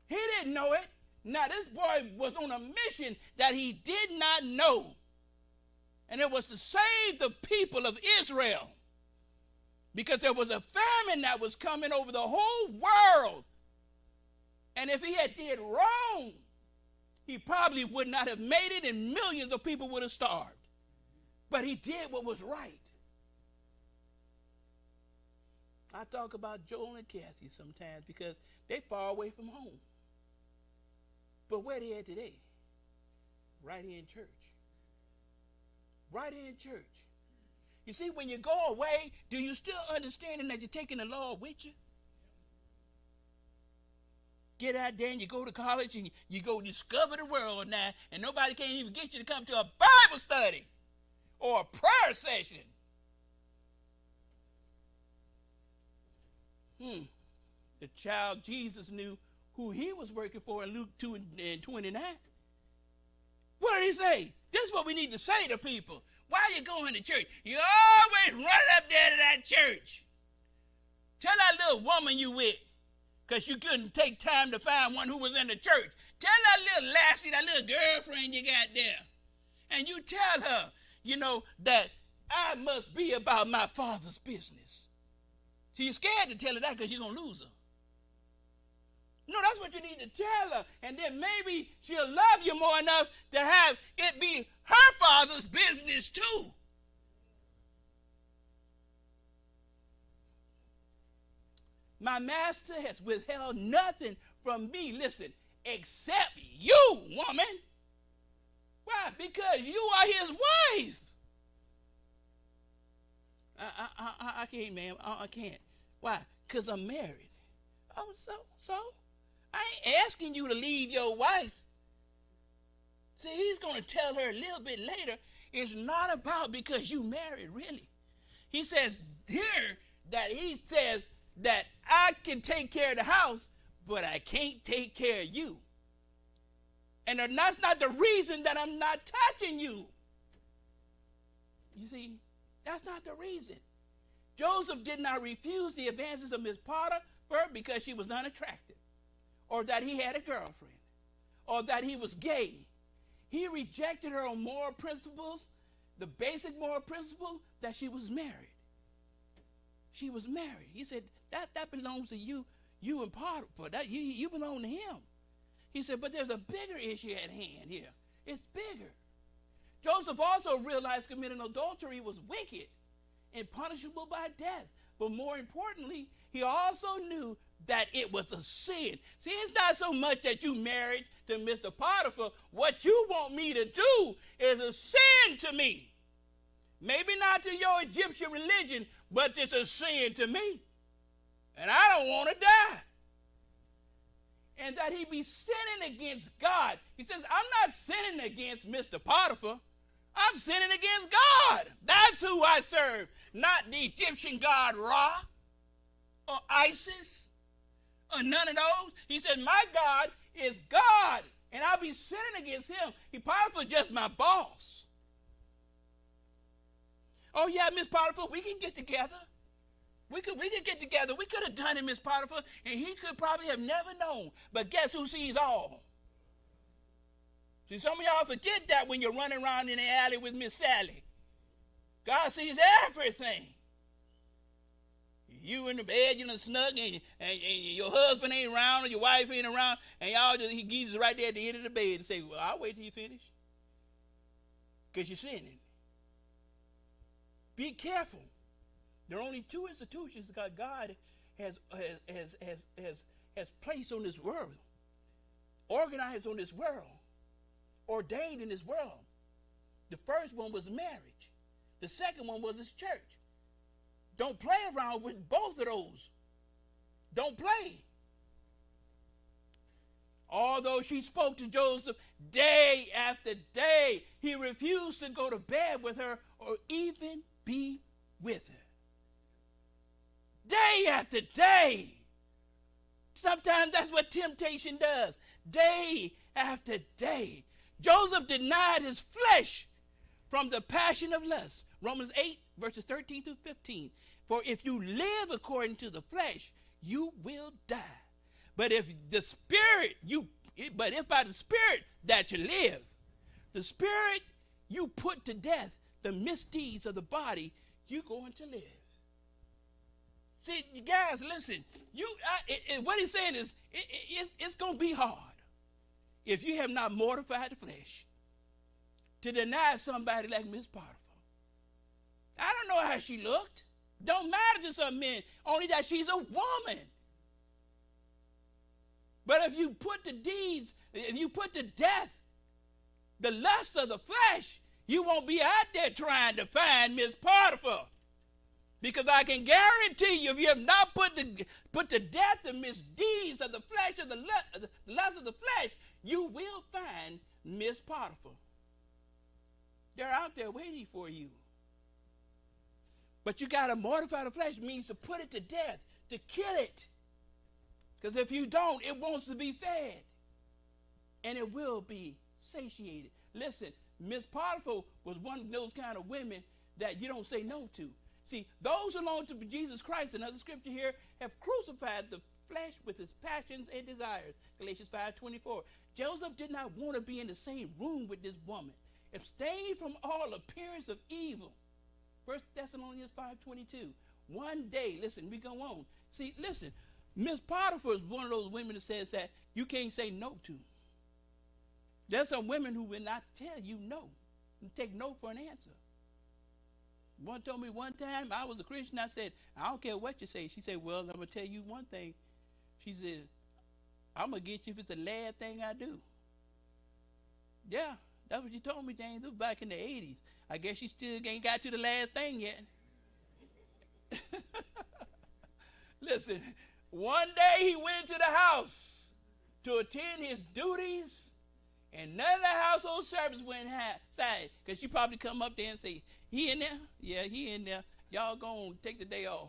He didn't know it. Now, this boy was on a mission that he did not know. And it was to save the people of Israel. Because there was a famine that was coming over the whole world. And if he had did wrong, he probably would not have made it, and millions of people would have starved. But he did what was right. I talk about Joel and Cassie sometimes because they're far away from home. But where they at today? Right here in church. Right here in church. You see, when you go away, do you still understand that you're taking the Lord with you? Get out there and you go to college and you go discover the world now, and nobody can't even get you to come to a Bible study or a prayer session. The child Jesus knew who he was working for in Luke 2 and 29. What did he say? This is what we need to say to people. Why are you going to church? You always run up there to that church. Tell that little woman you with, because you couldn't take time to find one who was in the church. Tell that little lassie, that little girlfriend you got there, and you tell her, that I must be about my Father's business. See, you're scared to tell her that because you're going to lose her. No, that's what you need to tell her. And then maybe she'll love you more enough to have it be her Father's business too. My master has withheld nothing from me, listen, except you, woman. Why? Because you are his wife. I can't, ma'am. I can't. Why? Because I'm married. Oh, so? I ain't asking you to leave your wife. See, he's going to tell her a little bit later, it's not about because you married, really. He says here that he says that I can take care of the house, but I can't take care of you. And that's not the reason that I'm not touching you. You see, that's not the reason. Joseph did not refuse the advances of Miss Potiphar because she was unattractive, or that he had a girlfriend, or that he was gay. He rejected her on moral principles, the basic moral principle that she was married. She was married. He said, that belongs to you and Potiphar. That you belong to him. He said, but there's a bigger issue at hand here. It's bigger. Joseph also realized committing adultery was wicked and punishable by death. But more importantly, he also knew that it was a sin. See, it's not so much that you married to Mr. Potiphar. What you want me to do is a sin to me. Maybe not to your Egyptian religion, but it's a sin to me. And I don't want to die. And that he be sinning against God. He says, I'm not sinning against Mr. Potiphar. I'm sinning against God. That's who I serve. Not the Egyptian god Ra or Isis or none of those. He said, my God is God, and I'll be sinning against him. Potiphar's just my boss. Oh, yeah, Miss Potiphar, we can get together. We could get together. We could have done it, Miss Potiphar, and he could probably have never known. But guess who sees all? See, some of y'all forget that when you're running around in the alley with Miss Sally. God sees everything. You in the bed, you done snug, and your husband ain't around, or your wife ain't around, and he gives it right there at the end of the bed and say, well, I'll wait till you finish. Because you're sinning. Be careful. There are only two institutions that God has placed on this world, organized on this world, ordained in this world. The first one was marriage. The second one was his church. Don't play around with both of those. Don't play. Although she spoke to Joseph day after day, he refused to go to bed with her or even be with her. Day after day. Sometimes that's what temptation does. Day after day. Joseph denied his flesh from the passion of lust. Romans 8, verses 13 through 15. For if you live according to the flesh, you will die. But if by the Spirit that you live, the Spirit you put to death the misdeeds of the body, you're going to live. See, you guys, listen. What he's saying is, it's going to be hard if you have not mortified the flesh to deny somebody like Miss Potiphar. I don't know how she looked. Don't matter to some men, only that she's a woman. But if you put to death the lust of the flesh, you won't be out there trying to find Miss Potiphar. Because I can guarantee you, if you have not put to death the misdeeds of the flesh, of the lust of the flesh, you will find Miss Potiphar. They're out there waiting for you. But you got to mortify the flesh means to put it to death, to kill it. Because if you don't, it wants to be fed. And it will be satiated. Listen, Miss Potiphar was one of those kind of women that you don't say no to. See, those who belong to Jesus Christ, another scripture here, have crucified the flesh with its passions and desires. Galatians 5:24. Joseph did not want to be in the same room with this woman. Abstain from all appearance of evil. 1 Thessalonians 5:22. One day, listen, we go on. See, listen, Miss Potiphar is one of those women that says that you can't say no to. There's some women who will not tell you no. You take no for an answer. One told me one time, I was a Christian, I said, I don't care what you say. She said, well, I'm going to tell you one thing. She said, I'm going to get you if it's the last thing I do. Yeah, that's what she told me, James. It was back in the 80s. I guess she still ain't got to the last thing yet. Listen, one day he went to the house to attend his duties, and none of the household servants went inside, because she probably come up there and say, he in there? Yeah, he in there. Y'all go on, take the day off.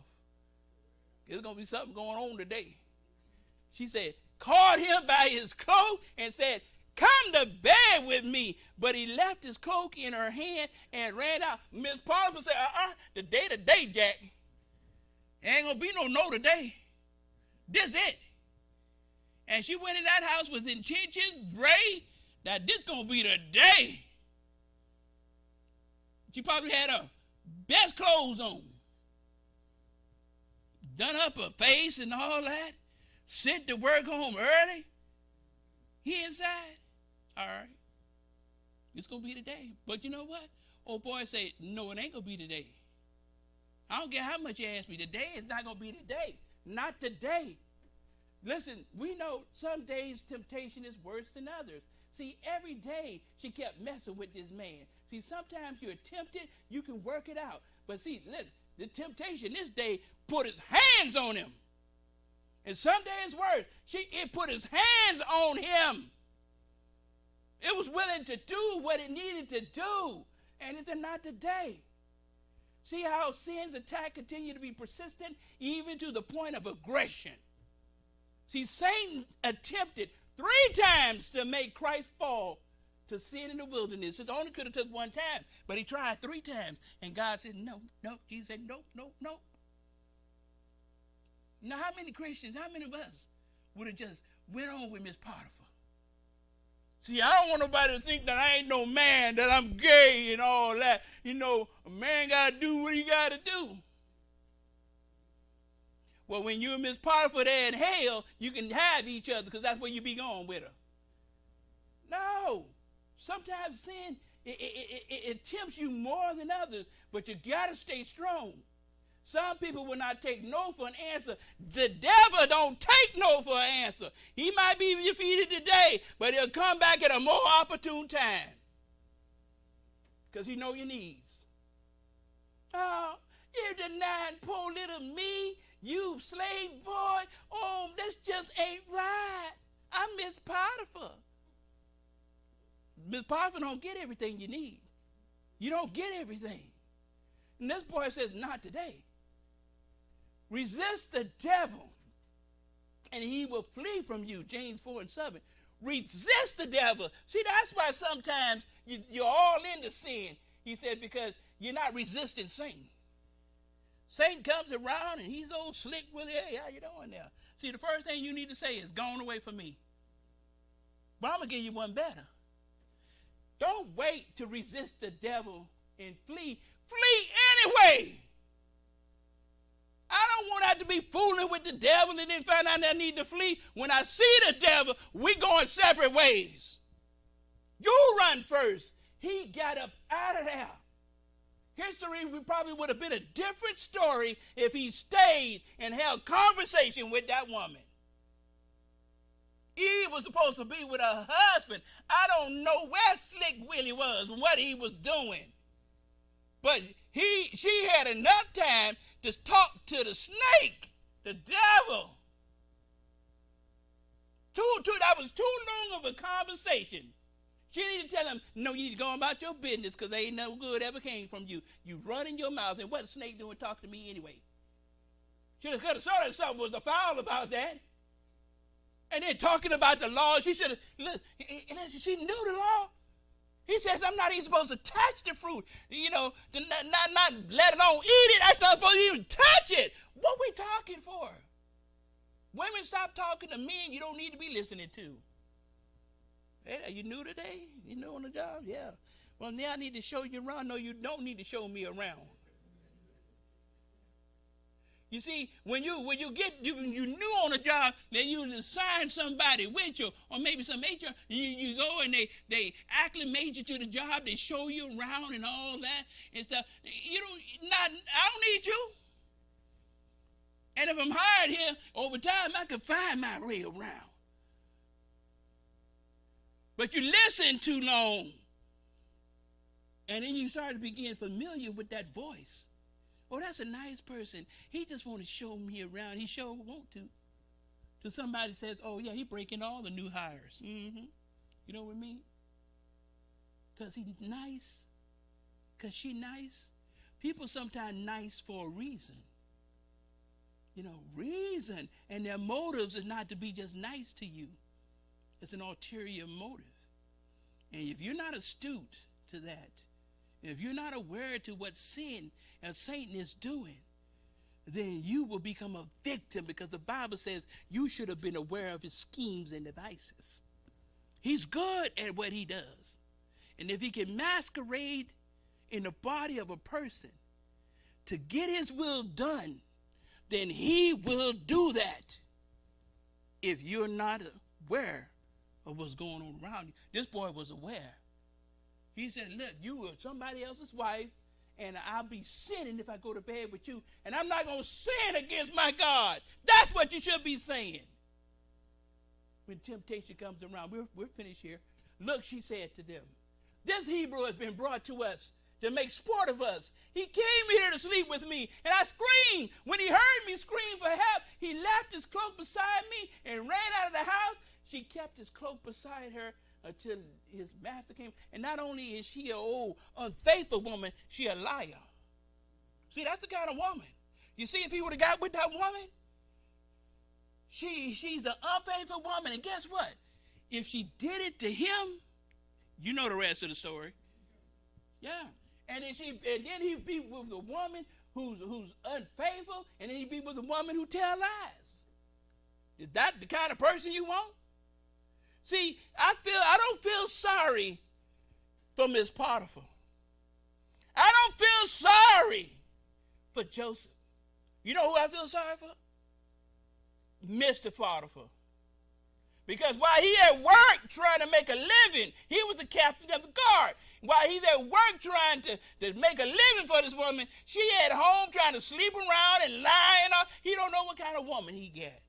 There's going to be something going on today. She said, called him by his cloak and said, come to bed with me. But he left his cloak in her hand and ran out. Miss Potiphar said, today, Jack. Ain't going to be no today. This it. And she went in that house with intentions, Ray, that this going to be the day. She probably had her best clothes on. Done up her face and all that. Sent to work home early. He inside. All right. It's going to be the day. But you know what? Old boy said, no, it ain't going to be today. I don't care how much you ask me. Today is not going to be today. Not today. Listen, we know some days temptation is worse than others. See, every day she kept messing with this man. See, sometimes you're tempted, you can work it out. But see, listen, the temptation this day put his hands on him. And some days worse, it put his hands on him. It was willing to do what it needed to do. And it's not today. See how sin's attack continue to be persistent even to the point of aggression. See, Satan attempted 3 times to make Christ fall to sin in the wilderness. It only could have took 1 time, but he tried 3 times. And God said, no. Jesus said, no. Now, how many Christians, how many of us would have just went on with Miss Potiphar? See, I don't want nobody to think that I ain't no man, that I'm gay and all that. You know, a man got to do what he got to do. Well, when you and Miss Potiphar there in hell, you can have each other because that's where you be going with her. No. Sometimes sin, it tempts you more than others, but you got to stay strong. Some people will not take no for an answer. The devil don't take no for an answer. He might be defeated today, but he'll come back at a more opportune time because he know your needs. Oh, you denied poor little me, you slave boy. Oh, this just ain't right. I'm Miss Potiphar. Miss Potiphar don't get everything you need. You don't get everything. And this boy says, not today. Resist the devil, and he will flee from you. James 4:7. Resist the devil. See, that's why sometimes you're all into sin. He said, because you're not resisting Satan. Satan comes around, and he's old slick with it. Hey, how you doing there? See, the first thing you need to say is, gone away from me. But I'm going to give you one better. Don't wait to resist the devil and flee. Flee anyway. I don't want to have to be fooling with the devil and then find out I need to flee. When I see the devil, we going separate ways. You run first. He got up out of there. History probably would have been a different story if he stayed and held conversation with that woman. Eve was supposed to be with her husband. I don't know where Slick Willie was and what he was doing. But she had enough time to talk to the snake, the devil. That was too long of a conversation. She needed to tell him, no, you need to go about your business because there ain't no good ever came from you. You run in your mouth, and what the snake doing talk to me anyway? She could have saw that something was a foul about that. And then talking about the law, she should have, she knew the law. He says, I'm not even supposed to touch the fruit. You know, not let alone eat it. I'm not supposed to even touch it. What we talking for? Women, stop talking to men you don't need to be listening to. Hey, are you new today? You new on the job? Yeah. Well, now I need to show you around. No, you don't need to show me around. You see, when you get you new on a job, then you assign somebody with you, or maybe some HR. You go and they acclimate you to the job. They show you around and all that and stuff. I don't need you. And if I'm hired here, over time I can find my way around. But you listen too long, and then you start to begin familiar with that voice. Oh, that's a nice person. He just want to show me around. He sure want to. Till somebody says, oh, yeah, he breaking all the new hires. Mm-hmm. You know what I mean? Because he's nice. Because she nice. People sometimes nice for a reason. Reason. And their motives is not to be just nice to you. It's an ulterior motive. And if you're not astute to that, if you're not aware to what sin and Satan is doing, then you will become a victim, because the Bible says you should have been aware of his schemes and devices. He's good at what he does. And if he can masquerade in the body of a person to get his will done, then he will do that if you're not aware of what's going on around you. This boy was aware. He said, look, you are somebody else's wife, and I'll be sinning if I go to bed with you, and I'm not going to sin against my God. That's what you should be saying. When temptation comes around, we're finished here. Look, she said to them, this Hebrew has been brought to us to make sport of us. He came here to sleep with me, and I screamed. When he heard me scream for help, he left his cloak beside me and ran out of the house. She kept his cloak beside her until his master came. And not only is she an old, unfaithful woman, she a liar. See, that's the kind of woman. You see, if he would have got with that woman, she's an unfaithful woman. And guess what? If she did it to him, you know the rest of the story. Yeah. And then he'd be with a woman who's unfaithful, and then he'd be with a woman who tell lies. Is that the kind of person you want? See, I don't feel sorry for Miss Potiphar. I don't feel sorry for Joseph. You know who I feel sorry for? Mr. Potiphar. Because while he at work trying to make a living, he was the captain of the guard. While he's at work trying to make a living for this woman, she at home trying to sleep around and lying. He don't know what kind of woman he got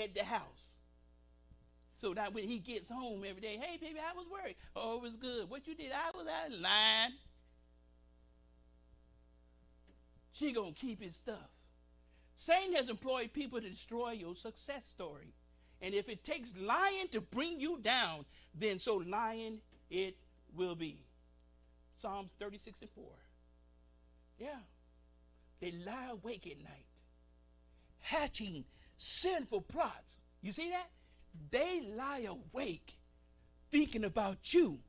at the house. So that when he gets home every day, hey, baby, I was worried. Oh, it was good. What you did? I was out lying. She going to keep his stuff. Satan has employed people to destroy your success story. And if it takes lying to bring you down, then so lying it will be. Psalms 36:4. Yeah. They lie awake at night, hatching sinful plots. You see that? They lie awake thinking about you,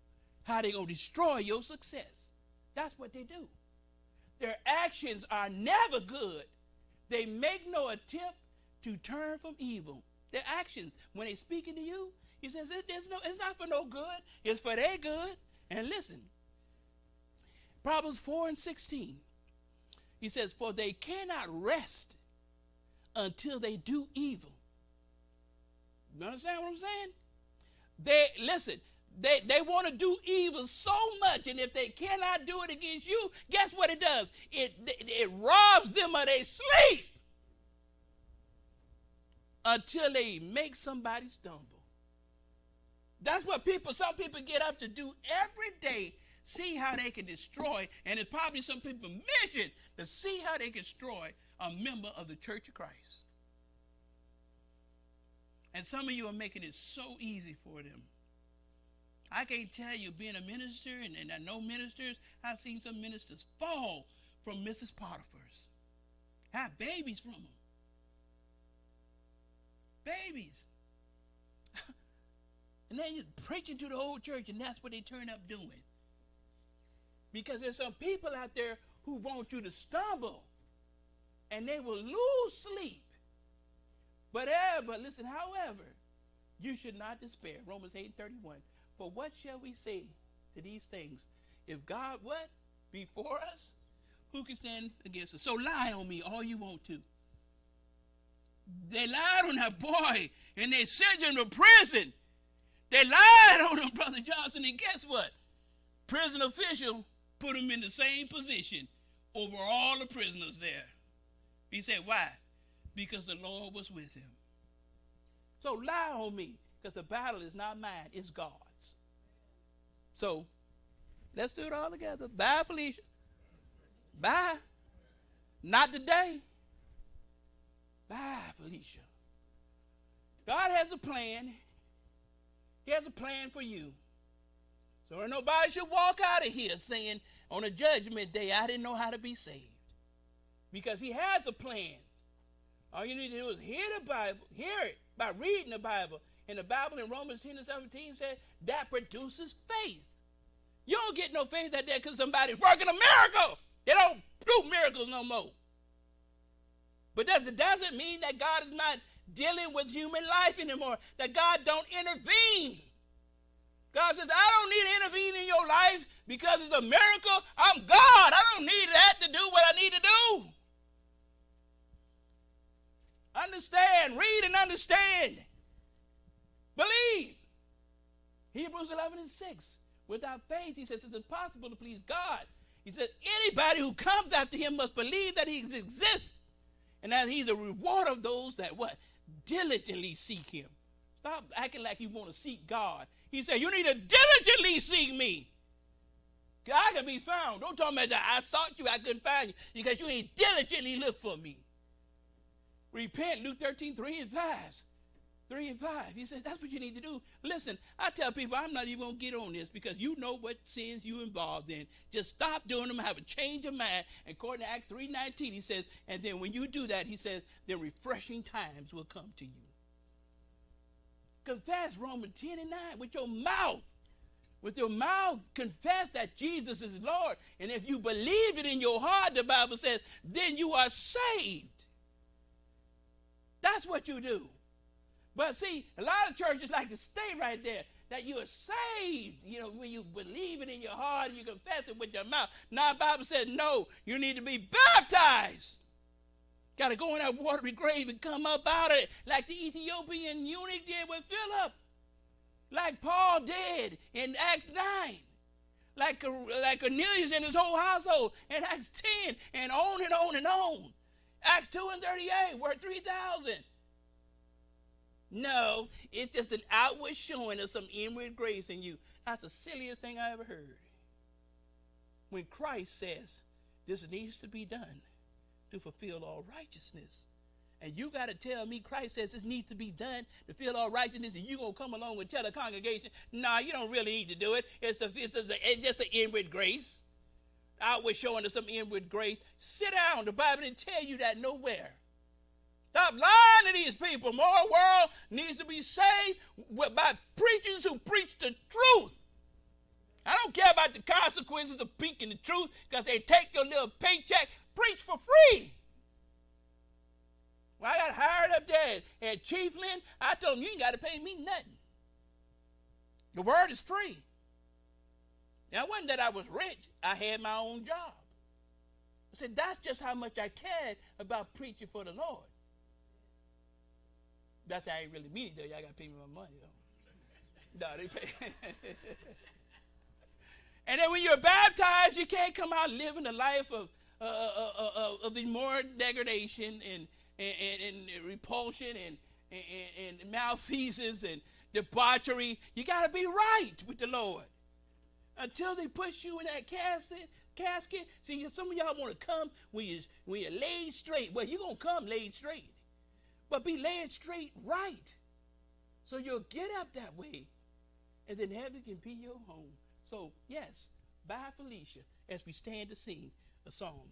how they're going to destroy your success. That's what they do. Their actions are never good. They make no attempt to turn from evil. Their actions, when they're speaking to you, he says it's not for no good. It's for their good. And listen, Proverbs 4:16, he says, for they cannot rest until they do evil. You understand what I'm saying? They want to do evil so much, and if they cannot do it against you, guess what it does? It robs them of their sleep until they make somebody stumble. That's what some people get up to do every day, see how they can destroy, and it's probably some people's mission to see how they can destroy a member of the Church of Christ. And some of you are making it so easy for them. I can't tell you, being a minister, and I know ministers, I've seen some ministers fall from Mrs. Potiphar's. Have babies from them. Babies. And then you're preaching to the whole church, and that's what they turn up doing. Because there's some people out there who want you to stumble, and they will lose sleep But listen, however, you should not despair. Romans 8:31. For what shall we say to these things? If God, what? Before us, who can stand against us? So lie on me all you want to. They lied on that boy, and they sent him to prison. They lied on him, Brother Johnson, and guess what? Prison official put him in the same position over all the prisoners there. He said, why? Because the Lord was with him. So lie on me, because the battle is not mine, it's God's. So let's do it all together. Bye, Felicia. Bye. Not today. Bye, Felicia. God has a plan. He has a plan for you. So nobody should walk out of here saying on a judgment day, I didn't know how to be saved. Because he has a plan. All you need to do is hear the Bible, hear it by reading the Bible. And the Bible in Romans 10:17 said that produces faith. You don't get no faith out there because somebody's working a miracle. They don't do miracles no more. But it doesn't mean that God is not dealing with human life anymore, that God don't intervene. God says, I don't need to intervene in your life because it's a miracle. I'm God. I don't need that to do what I need to do. Understand, read and understand. Believe. Hebrews 11:6. Without faith, he says, it's impossible to please God. He said, anybody who comes after him must believe that he exists and that he's a reward of those that what? Diligently seek him. Stop acting like you want to seek God. He said, you need to diligently seek me. God can be found. Don't talk about that. I sought you, I couldn't find you because you ain't diligently look for me. Repent, Luke 13:3-5. 3-5. He says, that's what you need to do. Listen, I tell people I'm not even going to get on this because you know what sins you involved in. Just stop doing them, have a change of mind. And according to Acts 3:19, he says, and then when you do that, he says, then refreshing times will come to you. Confess Romans 10:9 with your mouth. With your mouth, confess that Jesus is Lord. And if you believe it in your heart, the Bible says, then you are saved. That's what you do. But see, a lot of churches like to stay right there, that you are saved, when you believe it in your heart and you confess it with your mouth. Now the Bible says, no, you need to be baptized. Got to go in that watery grave and come up out of it like the Ethiopian eunuch did with Philip. Like Paul did in Acts 9. Like Cornelius and his whole household in Acts 10 and on and on and on. Acts 2:38, where 3,000. No, it's just an outward showing of some inward grace in you. That's the silliest thing I ever heard. When Christ says this needs to be done to fulfill all righteousness. And you got to tell me Christ says this needs to be done to fulfill all righteousness, and you're going to come along and tell the congregation, nah, you don't really need to do it. It's just an inward grace. Outward showing of some inward grace. Sit down. The Bible didn't tell you that nowhere. Stop lying to these people. More world needs to be saved by preachers who preach the truth. I don't care about the consequences of speaking the truth because they take your little paycheck. Preach for free. When I got hired up there at Chiefland, I told them, you ain't got to pay me nothing. The word is free. Now, it wasn't that I was rich. I had my own job. I said, that's just how much I cared about preaching for the Lord. That's how I ain't really mean it, though. Y'all got to pay me my money, though. No, they pay. And then when you're baptized, you can't come out living a life of more degradation and repulsion and malfeasance and debauchery. You got to be right with the Lord. Until they push you in that casket. See, some of y'all want to come when you're laid straight. Well, you're going to come laid straight. But be laid straight right. So you'll get up that way. And then heaven can be your home. So, yes, bye, Felicia, as we stand to sing a song.